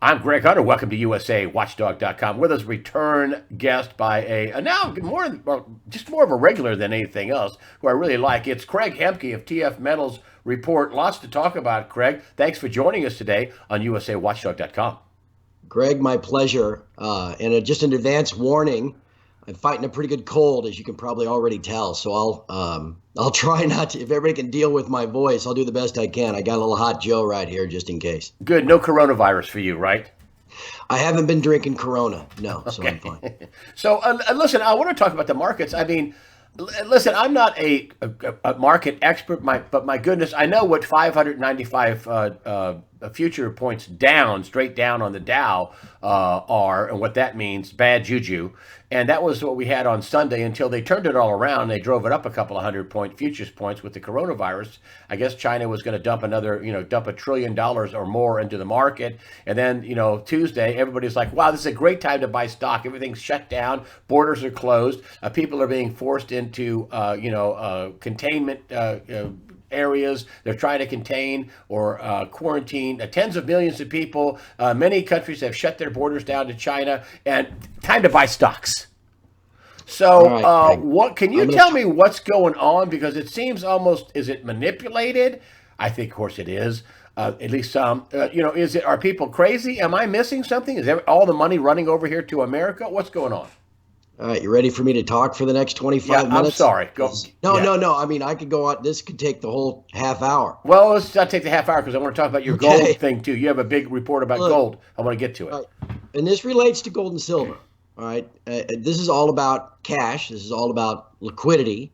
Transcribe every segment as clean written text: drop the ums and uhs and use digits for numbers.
I'm Greg Hunter. Welcome to USAWatchdog.com. With us, return guest by a now more well, just more of a regular than anything else, who I really like. It's Craig Hemke of TF Metals Report. Lots to talk about, Craig. Thanks for joining us today on USAWatchdog.com. Greg, my pleasure. Just an advance warning, I'm fighting a pretty good cold, as you can probably already tell. So I'll try not to. If everybody can deal with my voice, I'll do the best I can. I got a little hot Joe right here, just in case. Good. No coronavirus for you, right? I haven't been drinking Corona, no, so I'm fine. Okay. So listen, I want to talk about the markets. I mean, listen, I'm not a market expert, but my goodness, I know what 595 future points down, straight down on the Dow are, and what that means, bad juju. And that was what we had on Sunday until they turned it all around. They drove it up a couple of hundred futures points with the coronavirus. I guess China was going to dump dump $1 trillion or more into the market. And then, Tuesday, everybody's like, wow, this is a great time to buy stock. Everything's shut down. Borders are closed. People are being forced into, containment areas. They're trying to contain or quarantine tens of millions of people. Many countries have shut their borders down to China, and time to buy stocks. All So, right, Greg. what can you I'm gonna. tell me what's going on? Because it seems almost is it manipulated? I think, of course, it is. At least some. Is it? Are people crazy? Am I missing something? Is all the money running over here to America? What's going on? All right, you ready for me to talk for the next Yeah, 25 I'm minutes? sorry. Go. No, Yeah. no, no. I mean, I could go on. This could take the whole half hour. Well, let's not take the half hour because I want to talk about your gold Okay. thing too. You have a big report about Look, gold. I want to get to it. all right, and this relates to gold and silver. All right. This is all about cash. This is all about liquidity.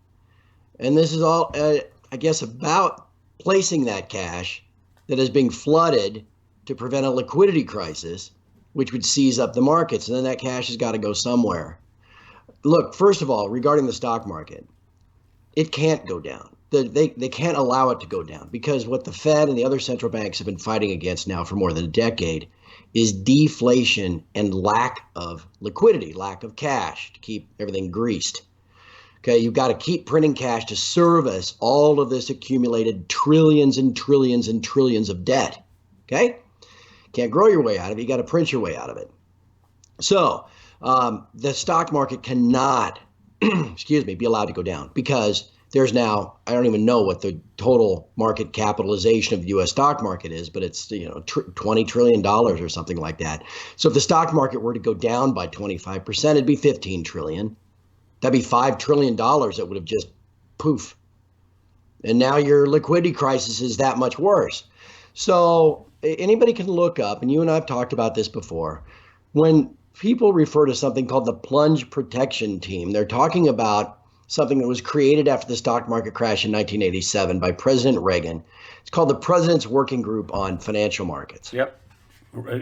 And this is all, I guess, about placing that cash that is being flooded to prevent a liquidity crisis, which would seize up the markets. And then that cash has got to go somewhere. Look, first of all, regarding the stock market, it can't go down. They can't allow it to go down because what the Fed and the other central banks have been fighting against now for more than a decade is deflation and lack of liquidity, lack of cash to keep everything greased. Okay, you've got to keep printing cash to service all of this accumulated trillions and trillions and trillions of debt. Okay, can't grow your way out of it. You got to print your way out of it. So the stock market cannot, excuse me, be allowed to go down because there's now, I don't even know what the total market capitalization of the U.S. stock market is, but it's $20 trillion or something like that. So if the stock market were to go down by 25%, it'd be 15 trillion. That'd be $5 trillion that would have just poof. And now your liquidity crisis is that much worse. So anybody can look up, and you and I have talked about this before, when people refer to something called the plunge protection team, they're talking about something that was created after the stock market crash in 1987 by President Reagan. It's called the President's Working Group on Financial Markets. Yep.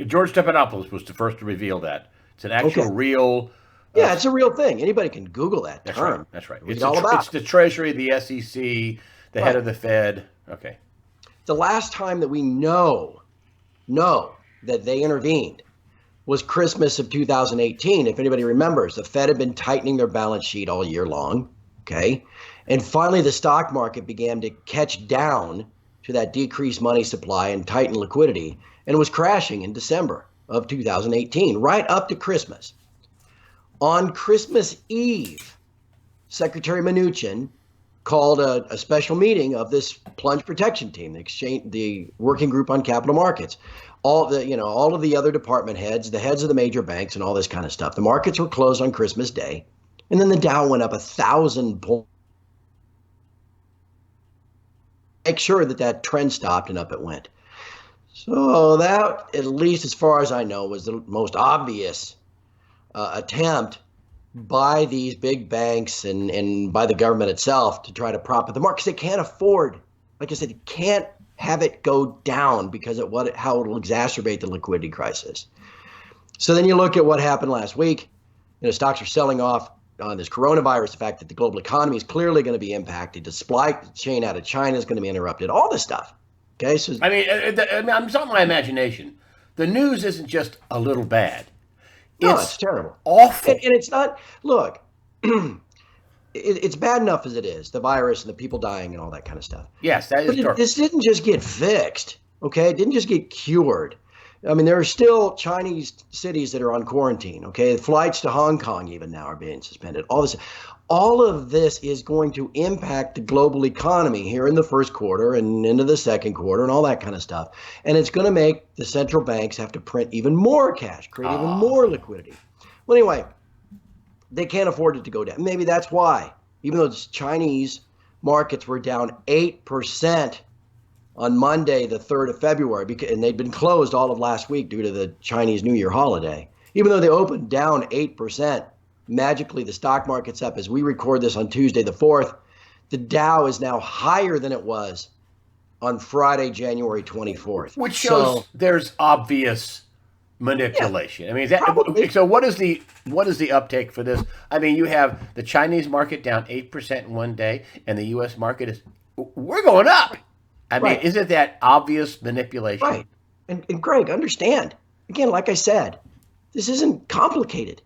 George Stephanopoulos was the first to reveal that. It's an Okay. actual, real. Yeah, it's a real thing. Anybody can Google that That's right. term. That's right. Read all about It's it. the Treasury, the SEC, the head Right. of the Fed. Okay. The last time that we know that they intervened was Christmas of 2018. If anybody remembers, the Fed had been tightening their balance sheet all year long. Okay. And finally, the stock market began to catch down to that decreased money supply and tighten liquidity and was crashing in December of 2018, right up to Christmas. On Christmas Eve, Secretary Mnuchin called a special meeting of this plunge protection team, the working group on capital markets, all of the other department heads, the heads of the major banks, and all this kind of stuff. The markets were closed on Christmas Day, and then the Dow went up 1,000 points. Make sure that trend stopped, and up it went. So that, at least as far as I know, was the most obvious attempt by these big banks and by the government itself to try to prop up the market because they can't afford, like I said, you can't have it go down because of how it will exacerbate the liquidity crisis. So then you look at what happened last week. Stocks are selling off on this coronavirus, the fact that the global economy is clearly going to be impacted, the supply chain out of China is going to be interrupted, all this stuff. Okay, so It's not my imagination. The news isn't just a little bad. no, It's it's terrible. awful. And it's not, look, it's bad enough as it is, the virus and the people dying and all that kind of stuff. Yes, that is But terrible. this didn't just get fixed, okay? It didn't just get cured. I mean, there are still Chinese cities that are on quarantine. Okay, flights to Hong Kong even now are being suspended. All of this is going to impact the global economy here in the first quarter and into the second quarter and all that kind of stuff. And it's going to make the central banks have to print even more cash, create even more liquidity. Well, anyway, they can't afford it to go down. Maybe that's why, even though Chinese markets were down 8% on Monday, the 3rd of February, and they'd been closed all of last week due to the Chinese New Year holiday. Even though they opened down 8%, magically the stock market's up. As we record this on Tuesday, the 4th, the Dow is now higher than it was on Friday, January 24th. Which shows there's obvious manipulation. I mean, so what is the uptake for this? I mean, you have the Chinese market down 8% in one day, and the U.S. market we're going up. I mean, isn't that obvious manipulation? Right. And Greg, understand, again, like I said, this isn't complicated.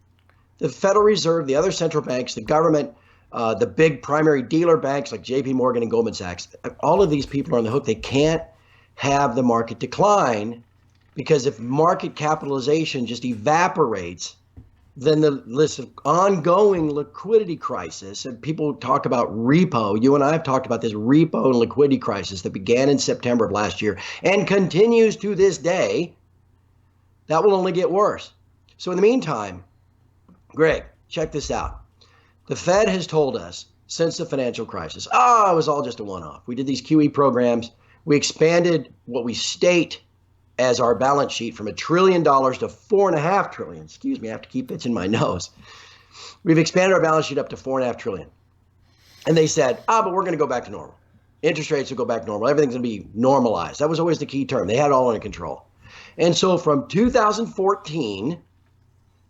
The Federal Reserve, the other central banks, the government, the big primary dealer banks like JP Morgan and Goldman Sachs, all of these people are on the hook. They can't have the market decline, because if market capitalization just evaporates, then the list of ongoing liquidity crisis, and people talk about repo. You and I have talked about this repo and liquidity crisis that began in September of last year and continues to this day. That will only get worse. So in the meantime, Greg, check this out. The Fed has told us since the financial crisis, it was all just a one-off. We did these QE programs. We expanded what we state as our balance sheet from $1 trillion to $4.5 trillion. Excuse me, I have to keep itching my nose. We've expanded our balance sheet up to $4.5 trillion. And they said, but we're going to go back to normal. Interest rates will go back to normal. Everything's going to be normalized. That was always the key term. They had it all under control. And so from 2014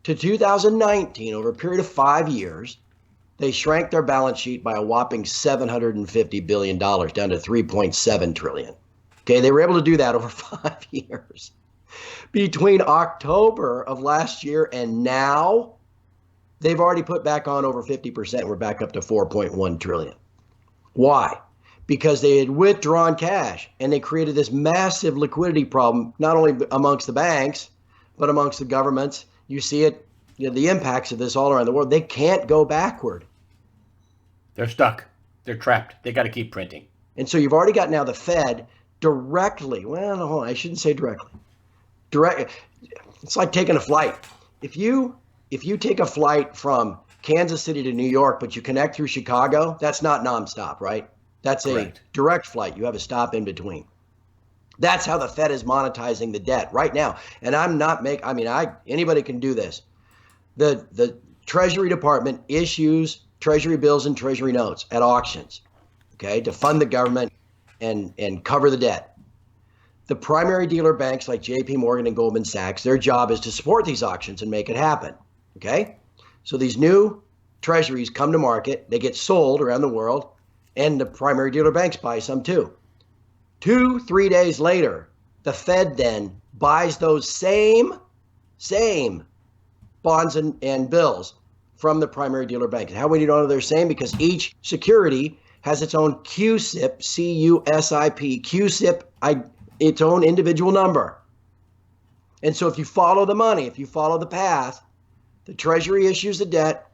to 2019, over a period of 5 years, they shrank their balance sheet by a whopping $750 billion down to $3.7 trillion. Okay, they were able to do that over 5 years. Between October of last year and now, they've already put back on over 50%. We're back up to 4.1 trillion. Why? Because they had withdrawn cash and they created this massive liquidity problem, not only amongst the banks, but amongst the governments. You see it, the impacts of this all around the world. They can't go backward. They're stuck. They're trapped. They got to keep printing. And so you've already got now the Fed directly. Well, no, I shouldn't say directly. It's like taking a flight. If you take a flight from Kansas City to New York, but you connect through Chicago, that's not nonstop, right? That's a direct flight. You have a stop in between. That's how the Fed is monetizing the debt right now. And I'm not anybody can do this. The Treasury Department issues Treasury bills and Treasury notes at auctions, okay, to fund the government and cover the debt. The primary dealer banks like JP Morgan and Goldman Sachs, their job is to support these auctions and make it happen, okay? So these new treasuries come to market, they get sold around the world, and the primary dealer banks buy some too. 2-3 days later, the Fed then buys those same bonds and bills from the primary dealer banks. How we know they're same? Because each security has its own QSIP, C-U-S-I-P, QSIP, its own individual number. And so if you follow the money, if you follow the path, the Treasury issues the debt,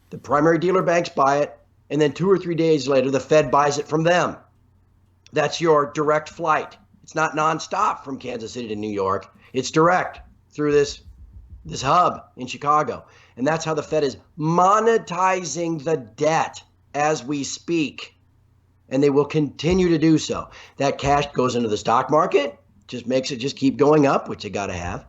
the primary dealer banks buy it, and then 2 or 3 days later, the Fed buys it from them. That's your direct flight. It's not nonstop from Kansas City to New York. It's direct through this hub in Chicago. And that's how the Fed is monetizing the debt as we speak. And they will continue to do so. That cash goes into the stock market, just makes it just keep going up, which they got to have.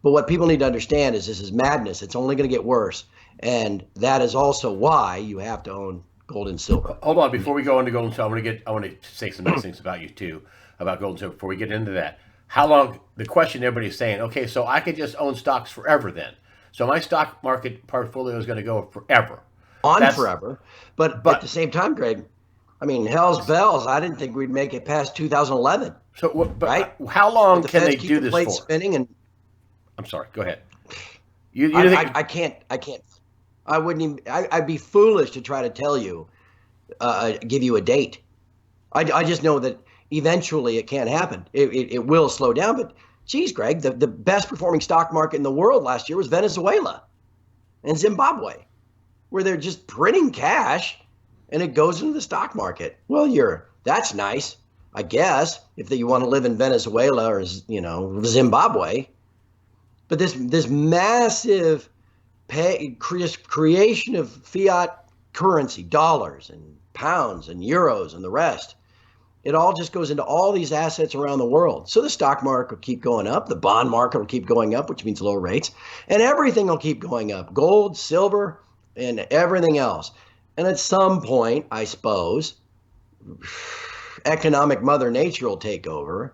But what people need to understand is this is madness. It's only going to get worse. And that is also why you have to own gold and silver. Hold on, before we go into gold and silver, I want to say some nice things about you too, about gold and silver. Before we get into that, how long? The question everybody's saying, okay, so I could just own stocks forever then. So my stock market portfolio is going to go forever. Forever. But at the same time, Greg, I mean, hell's bells. I didn't think we'd make it past 2011. So, right? How long can they do this for? Spinning and I'm sorry. Go ahead. I can't. I wouldn't even. I'd be foolish to try to tell you, give you a date. I just know that eventually it can't happen. It will slow down, but geez, Greg, the best performing stock market in the world last year was Venezuela and Zimbabwe, where they're just printing cash and it goes into the stock market. Well, that's nice, I guess, if you want to live in Venezuela or, Zimbabwe. But this massive creation of fiat currency, dollars and pounds and euros and the rest, it all just goes into all these assets around the world. So the stock market will keep going up. The bond market will keep going up, which means low rates. And everything will keep going up. Gold, silver, and everything else. And at some point, I suppose, economic Mother Nature will take over.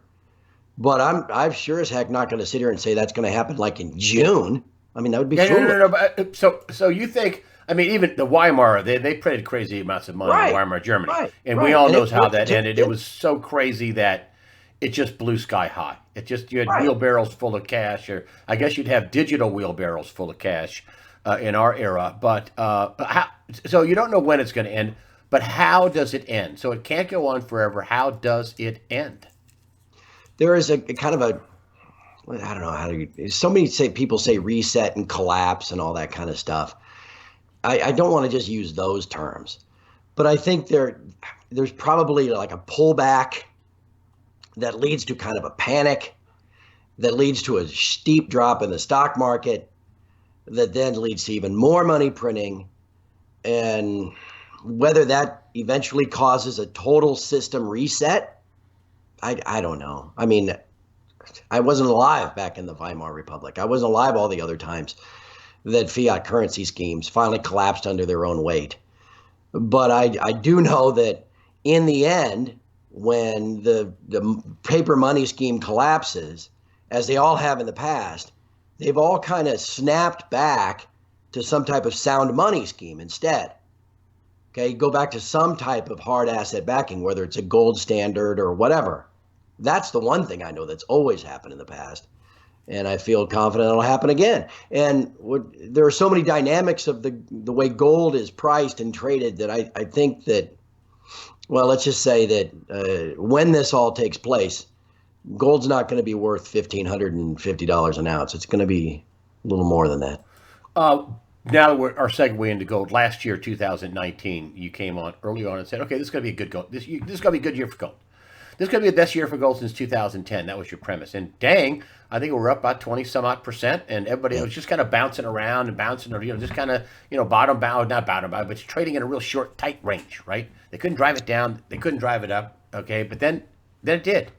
But I'm sure as heck not going to sit here and say that's going to happen like in June. I mean, that would be foolish. No. But, so you think, I mean, even the Weimar, they printed crazy amounts of money in Weimar, Germany. And we all know how that ended. It was so crazy that it just blew sky high. You had wheelbarrows full of cash, or I guess you'd have digital wheelbarrows full of cash in our era. But so you don't know when it's going to end, but how does it end? So it can't go on forever. How does it end? There is a kind of I don't know how to, so many people say reset and collapse and all that kind of stuff. I don't want to just use those terms, but I think there's probably like a pullback that leads to kind of a panic, that leads to a steep drop in the stock market, that then leads to even more money printing. And whether that eventually causes a total system reset, I don't know. I mean, I wasn't alive back in the Weimar Republic. I wasn't alive all the other times that fiat currency schemes finally collapsed under their own weight. But I do know that in the end, when the paper money scheme collapses, as they all have in the past, they've all kind of snapped back to some type of sound money scheme instead. Okay, go back to some type of hard asset backing, whether it's a gold standard or whatever. That's the one thing I know that's always happened in the past. And I feel confident it'll happen again. And there are so many dynamics of the way gold is priced and traded that I think that, well, let's just say that when this all takes place, gold's not going to be worth $1,550 an ounce. It's going to be a little more than that. Now that our segue into gold, last year, 2019, you came on early on and said, okay, this is going to be a good gold. This is going to be a good year for gold. This is going to be the best year for gold since 2010. That was your premise. And dang, I think we're up about 20 some odd percent. And everybody was just kind of bouncing around and bouncing, just kind of, not bottom bound, but trading in a real short, tight range, right? They couldn't drive it down. They couldn't drive it up. Okay. But then it did.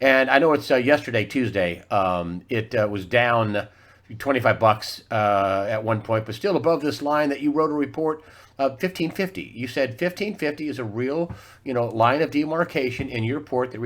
And I know it's yesterday, Tuesday. It was down $25 at one point, but still above this line that you wrote a report. 1550. You said 1550 is a real, line of demarcation in your report that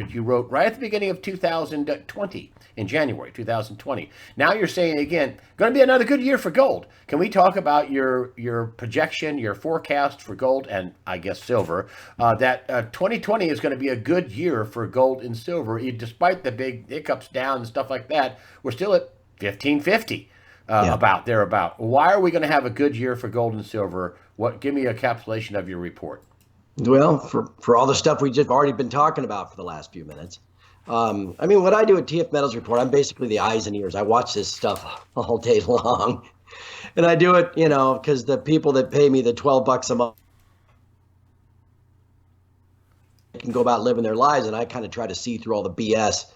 you wrote right at the beginning of 2020, in January 2020. Now you're saying again, going to be another good year for gold. Can we talk about your projection, your forecast for gold and I guess silver? That 2020 is going to be a good year for gold and silver, despite the big hiccups down and stuff like that. We're still at 1550. Thereabout. Why are we going to have a good year for gold and silver? Give me a encapsulation of your report. Well, for all the stuff we just already been talking about for the last few minutes. What I do at TF Metals Report, I'm basically the eyes and ears. I watch this stuff all day long. And I do it, because the people that pay me the $12 a month can go about living their lives. And I kind of try to see through all the BS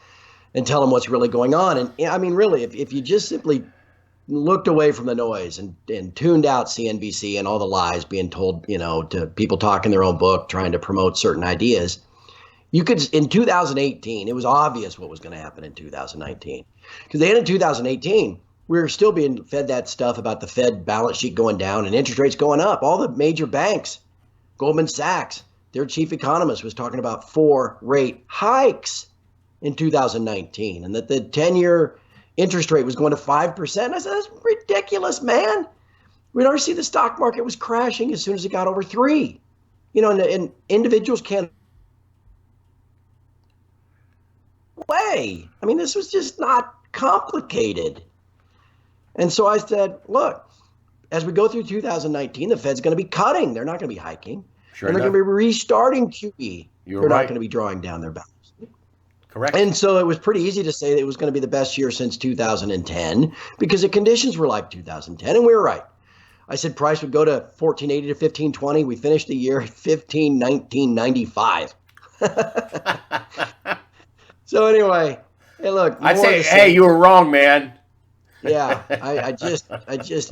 and tell them what's really going on. And really, if you just simply looked away from the noise and tuned out CNBC and all the lies being told, to people talking their own book, trying to promote certain ideas, you could, in 2018, it was obvious what was going to happen in 2019. Because the end of 2018, we were still being fed that stuff about the Fed balance sheet going down and interest rates going up. All the major banks, Goldman Sachs, their chief economist was talking about 4 rate hikes in 2019, and that the 10-year interest rate was going to 5%. I said, that's ridiculous, man. We'd already see the stock market was crashing as soon as it got over 3. And individuals can't way. This was just not complicated. And so I said, look, as we go through 2019, the Fed's going to be cutting. They're not going to be hiking. Sure and they're going to be restarting QE. You're They're right. not going to be drawing down their balance. Correct. And so it was pretty easy to say that it was going to be the best year since 2010 because the conditions were like 2010, and we were right. I said price would go to 1480 to 1520. We finished the year at 1519.95. So anyway, hey, look, I'd more of say, the hey, same. you were wrong, man. Yeah, I just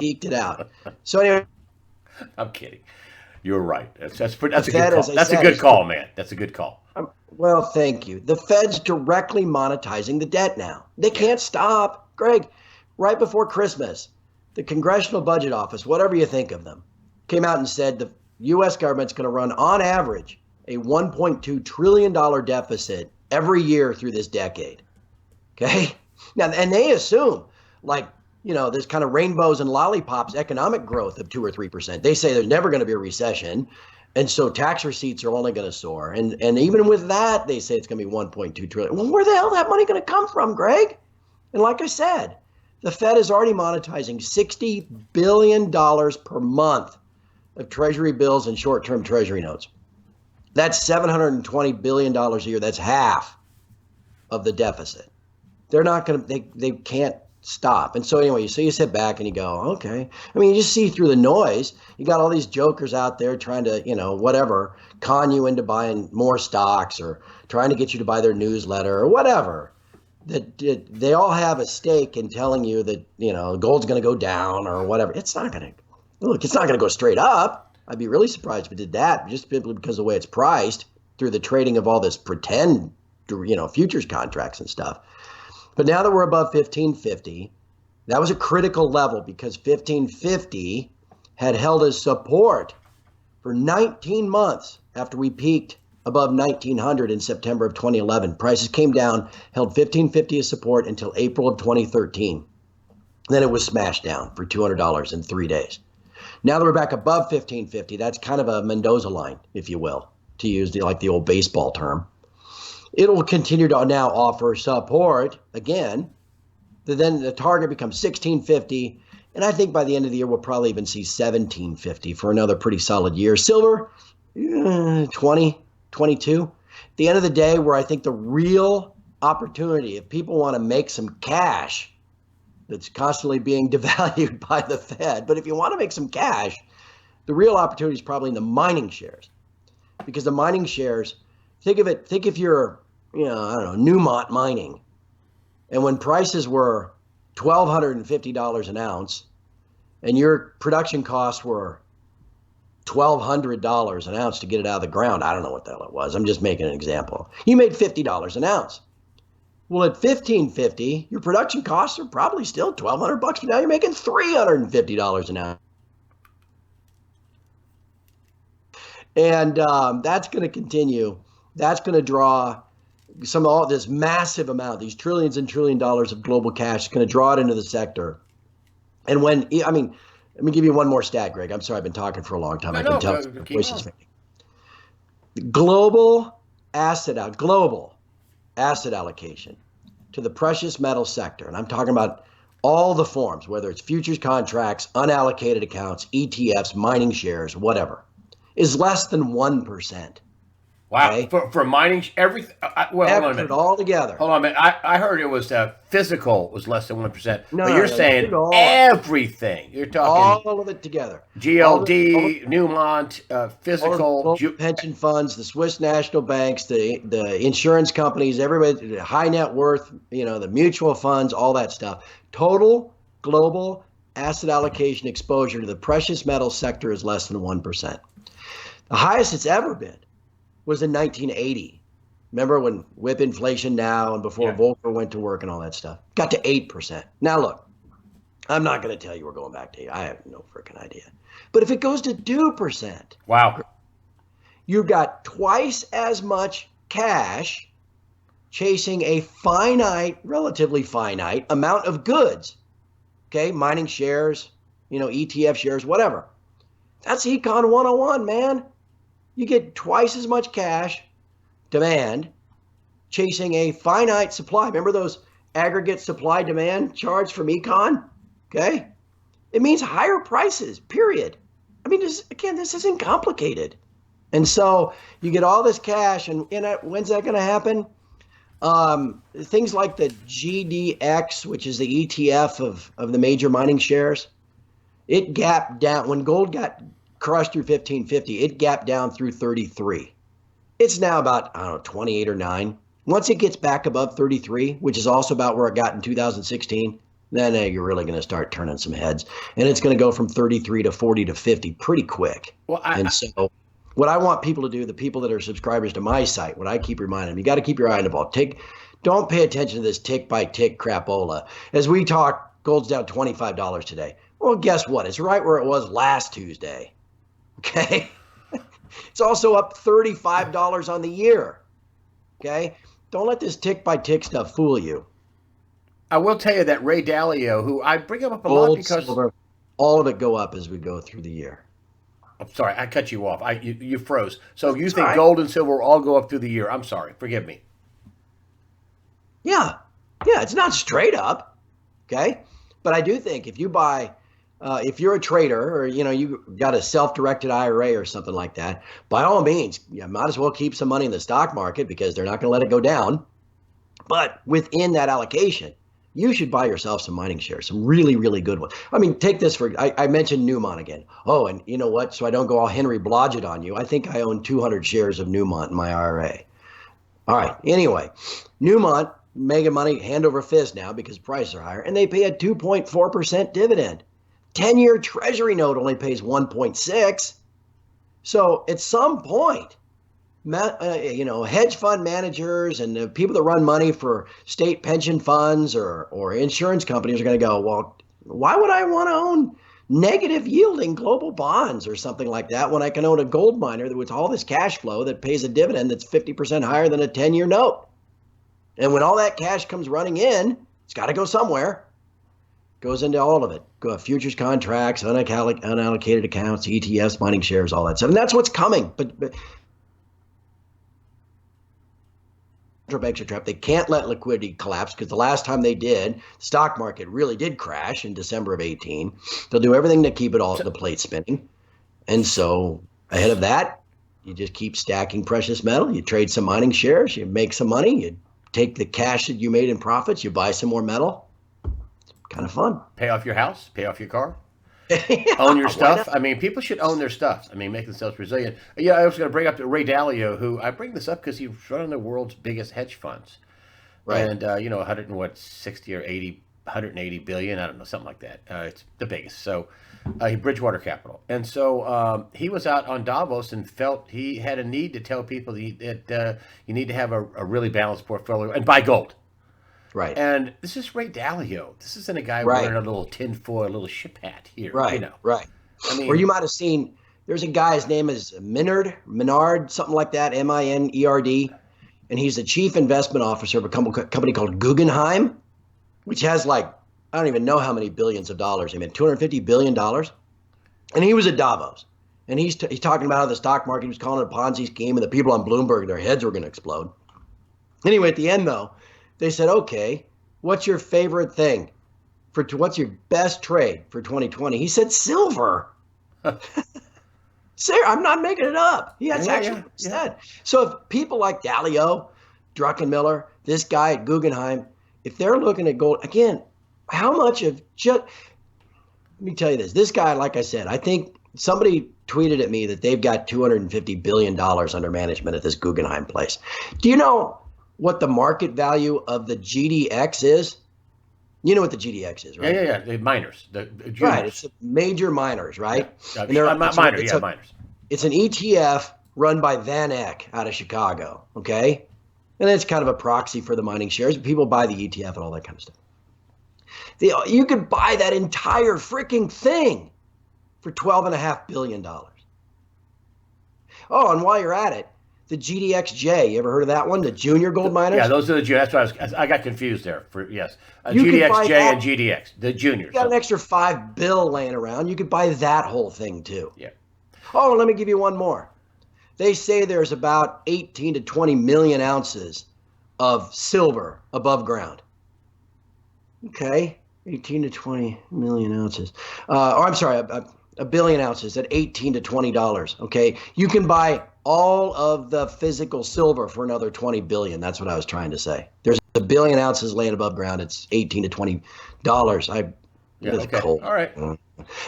eked it out. So anyway, I'm kidding. You were right. the That's a good Fed, as call. I That's a said, good is call, man. That's a good call. well, thank you. The Fed's directly monetizing the debt now. They Yeah. can't stop. Greg, right before Christmas, the Congressional Budget Office, whatever you think of them, came out and said the U.S. government's going to run, on average, a $1.2 trillion deficit every year through this decade. Okay? Now, and they assume, like, this kind of rainbows and lollipops economic growth of 2 or 3%. They say there's never going to be a recession. And so tax receipts are only going to soar. And even with that, they say it's going to be 1.2 trillion. Well, where the hell is that money going to come from, Greg? And like I said, the Fed is already monetizing $60 billion per month of treasury bills and short-term treasury notes. That's $720 billion a year. That's half of the deficit. They're not going to, they can't stop. And so anyway, so you sit back and you go, okay. I mean, you just see through the noise. You got all these jokers out there trying to, whatever, con you into buying more stocks or trying to get you to buy their newsletter or whatever. That they all have a stake in telling you that, gold's going to go down or whatever. It's not going to go straight up. I'd be really surprised if it did that, just simply because of the way it's priced through the trading of all this pretend, futures contracts and stuff. But now that we're above 1550, that was a critical level because 1550 had held as support for 19 months after we peaked above 1900 in September of 2011. Prices came down, held 1550 as support until April of 2013. Then it was smashed down for $200 in 3 days. Now that we're back above 1550, that's kind of a Mendoza line, if you will, to use the old baseball term. It will continue to now offer support again. Then the target becomes 1650. And I think by the end of the year, we'll probably even see 1750 for another pretty solid year. Silver, 20, 22. At the end of the day, where I think the real opportunity, if people want to make some cash that's constantly being devalued by the Fed, but if you want to make some cash, the real opportunity is probably in the mining shares. Because the mining shares, think if you're, I don't know, Newmont Mining. And when prices were $1,250 an ounce and your production costs were $1,200 an ounce to get it out of the ground, I don't know what the hell it was. I'm just making an example. You made $50 an ounce. Well, at 1550, your production costs are probably still $1,200, but now you're making $350 an ounce. And that's going to continue. That's going to draw all this massive amount, these trillions and trillion dollars of global cash is going to draw it into the sector. And let me give you one more stat, Greg. I'm sorry, I've been talking for a long time. I can tell the voice is fading. Global asset allocation to the precious metal sector, and I'm talking about all the forms, whether it's futures contracts, unallocated accounts, ETFs, mining shares, whatever, is less than 1%. Wow. Okay? For mining, everything. Hold on a minute. All together. Hold on a minute. I heard it was physical was less than 1%. No, but you're saying everything. You're talking all of it together. GLD, Newmont, physical. All the pension funds, the Swiss national banks, the insurance companies, everybody, the high net worth, the mutual funds, all that stuff. Total global asset allocation exposure to the precious metal sector is less than 1%. The highest it's ever been was in 1980. Remember when whip inflation now and before Volcker went to work and all that stuff? Got to 8%. Now look, I'm not going to tell you we're going back to 8. I have no freaking idea. But if it goes to 2%, wow, you've got twice as much cash chasing a relatively finite amount of goods. Okay, mining shares, ETF shares, whatever. That's Econ 101, man. You get twice as much cash demand chasing a finite supply. Remember those aggregate supply demand charts from econ? Okay. It means higher prices, period. I mean, this isn't complicated. And so you get all this cash, and when's that going to happen? Things like the GDX, which is the ETF of the major mining shares, it gapped down when gold got crushed through 1550. It gapped down through 33. It's now about, I don't know, 28 or 9. Once it gets back above 33, which is also about where it got in 2016, then you're really going to start turning some heads. And it's going to go from 33 to 40 to 50 pretty quick. Well, so what I want people to do, the people that are subscribers to my site, what I keep reminding them, you got to keep your eye on the ball. Don't pay attention to this tick by tick crapola. As we talk, gold's down $25 today. Well, guess what? It's right where it was last Tuesday. Okay? It's also up $35 on the year. Okay? Don't let this tick by tick stuff fool you. I will tell you that Ray Dalio, who I bring him up a lot because silver, all of it go up as we go through the year. I'm sorry, I cut you off. You froze. So you That's think right. gold and silver will all go up through the year? I'm sorry. Forgive me. Yeah. Yeah, it's not straight up. Okay? But I do think if you buy if you're a trader or you got a self-directed IRA or something like that, by all means, you might as well keep some money in the stock market because they're not going to let it go down. But within that allocation, you should buy yourself some mining shares, some really, really good ones. I mean, take this I mentioned Newmont again. Oh, and you know what? So I don't go all Henry Blodgett on you. I think I own 200 shares of Newmont in my IRA. All right. Anyway, Newmont, mega money, hand over fist now because prices are higher, and they pay a 2.4% dividend. 10-year treasury note only pays 1.6. So at some point, hedge fund managers and the people that run money for state pension funds or insurance companies are going to go, well, why would I want to own negative yielding global bonds or something like that when I can own a gold miner with all this cash flow that pays a dividend that's 50% higher than a 10-year note? And when all that cash comes running in, it's got to go somewhere. Goes into all of it. Futures contracts, unallocated accounts, ETFs, mining shares, all that stuff. And that's what's coming. But central banks are trapped. They can't let liquidity collapse because the last time they did, the stock market really did crash in December of 18. They'll do everything to keep it all the plate spinning. And so ahead of that, you just keep stacking precious metal. You trade some mining shares. You make some money. You take the cash that you made in profits. You buy some more metal. Kind of fun. Pay off your house, pay off your car, Yeah, own your stuff. I mean, people should own their stuff. I mean, make themselves resilient. Yeah, I was going to bring up Ray Dalio, who I bring this up because he's running the world's biggest hedge funds, Right. And 60 or 80, 180 billion. I don't know, something like that. It's the biggest. So, Bridgewater Capital, and so he was out on Davos and felt he had a need to tell people that you need to have a really balanced portfolio and buy gold. Right. And this is Ray Dalio. This isn't a guy Right. wearing a little tinfoil, a little ship hat here. Right. Right. I mean, Or you might have seen there's a guy, his name is Minard, something like that, Minerd. And he's the chief investment officer of a company called Guggenheim, which has I don't even know how many billions of dollars. I mean, $250 billion. And he was at Davos. And he's talking about how the stock market, he was calling it a Ponzi scheme, and the people on Bloomberg, their heads were going to explode. Anyway, at the end, though, they said, okay, what's your favorite thing? What's your best trade for 2020? He said silver. Sir, I'm not making it up. That's actually what he said. So if people like Dalio, Druckenmiller, this guy at Guggenheim, if they're looking at gold, again, how much of just, let me tell you this guy, like I said, I think somebody tweeted at me that they've got $250 billion under management at this Guggenheim place. Do you know what the market value of the GDX is? You know what the GDX is, right? Yeah. The miners, the juniors. Right. It's the major miners, right? Yeah. And they're Miners. It's an ETF run by Van Eck out of Chicago. Okay. And it's kind of a proxy for the mining shares. People buy the ETF and all that kind of stuff. You could buy that entire freaking thing for $12.5 billion. Oh, and while you're at it, the GDXJ, you ever heard of that one? The junior gold miners? Yeah, those are the juniors. That's why I got confused there. Yes, You could buy GDXJ that. and GDX, the juniors. You got an extra $5 billion laying around. You could buy that whole thing too. Yeah. Oh, let me give you one more. They say there's about 18 to 20 million ounces of silver above ground. Okay, 18 to 20 million ounces. Or I'm sorry, a billion ounces at $18 to $20. Okay, you can buy all of the physical silver for another 20 billion. That's what I was trying to say. There's a billion ounces laying above ground. It's 18 to $20. Yeah. It's Okay. cold. All right.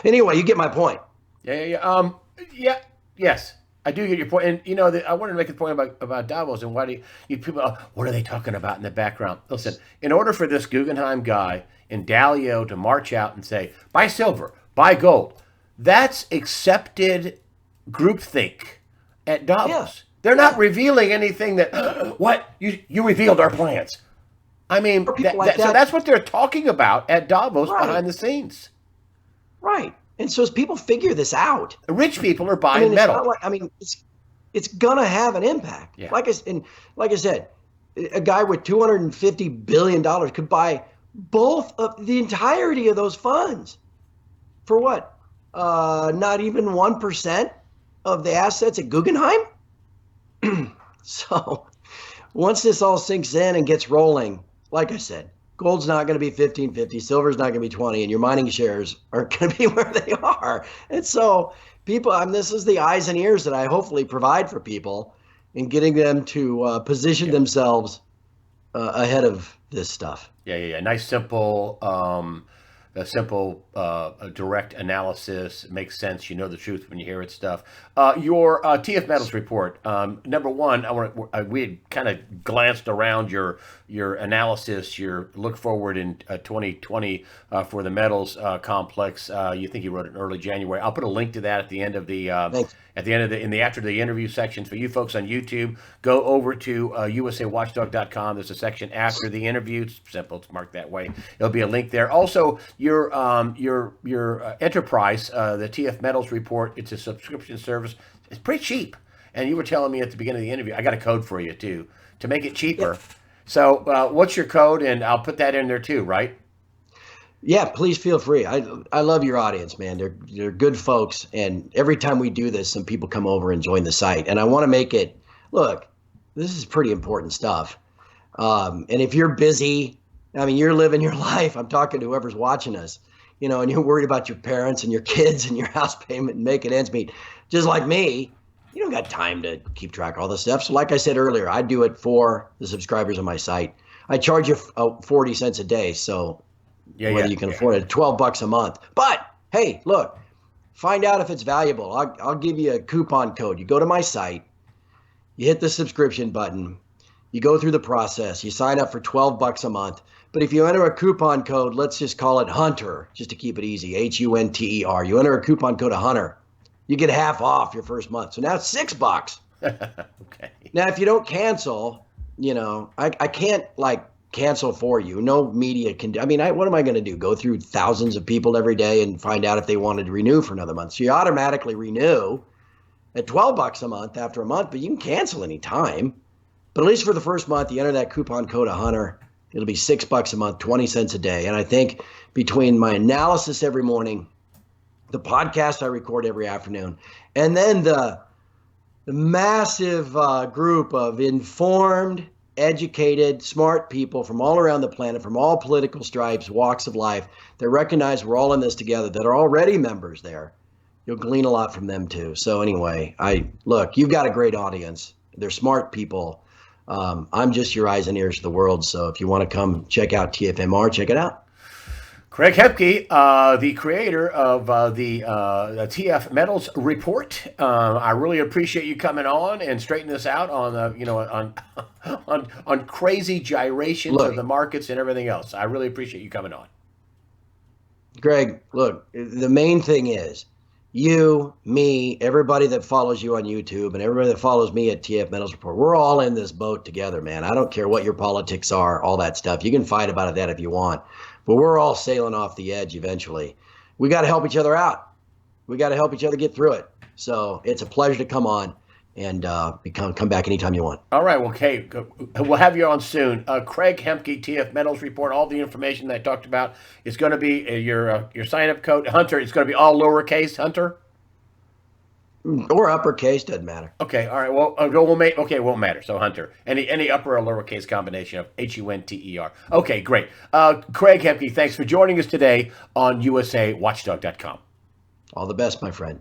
Anyway, you get my point. Yeah. Yeah. Yes. I do get your point, and I wanted to make a point about Davos and why do you people? What are they talking about in the background? Listen, in order for this Guggenheim guy in Dalio to march out and say, "Buy silver, buy gold," that's accepted groupthink at Davos. Yeah. They're not revealing anything that what you revealed our plans. I mean, so that's what they're talking about at Davos behind the scenes. Right. And so as people figure this out, Rich people are buying metal. It's gonna have an impact. Yeah. Like I said, a guy with $250 billion could buy both of the entirety of those funds for what? Not even 1% of the assets at Guggenheim. So once this all sinks in and gets rolling, like I said, gold's not going to be 1550, silver's not going to be 20, and your mining shares are going to be where they are. And so people, this is the eyes and ears that I hopefully provide for people in getting them to position themselves ahead of this stuff. Yeah. Nice, simple, direct analysis. Makes sense. You know the truth when you hear it stuff. Your TF Metals report. Number one, we had kind of glanced around your analysis, your look forward in 2020 for the metals complex. You think you wrote it in early January. I'll put a link to that at the end of the after the interview sections for you folks on YouTube. Go over to usawatchdog.com. There's a section after the interview. It's simple. It's marked that way. There'll be a link there. Also, your enterprise, the TF Metals report. It's a subscription service. It's pretty cheap. And you were telling me at the beginning of the interview, I got a code for you too to make it cheaper. Yeah. So, what's your code? And I'll put that in there too, right? Yeah, please feel free. I love your audience, man. They're good folks, and every time we do this, some people come over and join the site. And I want to make it look. This is pretty important stuff. And if you're busy, you're living your life. I'm talking to whoever's watching us, and you're worried about your parents and your kids and your house payment and making ends meet, just like me. You don't got time to keep track of all this stuff. So, like I said earlier, I do it for the subscribers on my site. I charge you 40 cents a day, so. Whether you can afford it, $12 a month. But hey, look, find out if it's valuable. I'll give you a coupon code. You go to my site, you hit the subscription button, you go through the process, you sign up for $12 a month. But if you enter a coupon code, let's just call it Hunter, just to keep it easy, HUNTER. You enter a coupon code of Hunter, you get half off your first month. So now it's $6. Okay. Now, if you don't cancel, I can't cancel for you. No media can do. What am I going to do? Go through thousands of people every day and find out if they wanted to renew for another month? So you automatically renew at $12 a month after a month, but you can cancel anytime. But at least for the first month, you enter that coupon code of Hunter. It'll be $6 a month, 20 cents a day. And I think between my analysis every morning, the podcast I record every afternoon, and then the massive group of informed, educated, smart people from all around the planet, from all political stripes, walks of life, that recognize we're all in this together, that are already members there. You'll glean a lot from them too. So anyway, you've got a great audience. They're smart people. I'm just your eyes and ears to the world. So if you want to come check out TFMR, check it out. Craig Hemke, the creator of the TF Metals report. I really appreciate you coming on and straightening this out on on crazy gyrations of the markets and everything else. I really appreciate you coming on. Greg, look, the main thing is you, me, everybody that follows you on YouTube and everybody that follows me at TF Metals Report, we're all in this boat together, man. I don't care what your politics are, all that stuff. You can fight about that if you want. But we're all sailing off the edge eventually. We got to help each other out. We got to help each other get through it. So it's a pleasure to come on and come back anytime you want. All right. Well, okay. We'll have you on soon. Craig Hemke, TF Metals Report. All the information that I talked about is going to be your sign-up code. Hunter, it's going to be all lowercase, Hunter? Or uppercase, doesn't matter. Okay, all right. Well, it won't matter. So Hunter, any upper or lowercase combination of HUNTER. Okay, great. Craig Hemke, thanks for joining us today on USAWatchdog.com. All the best, my friend.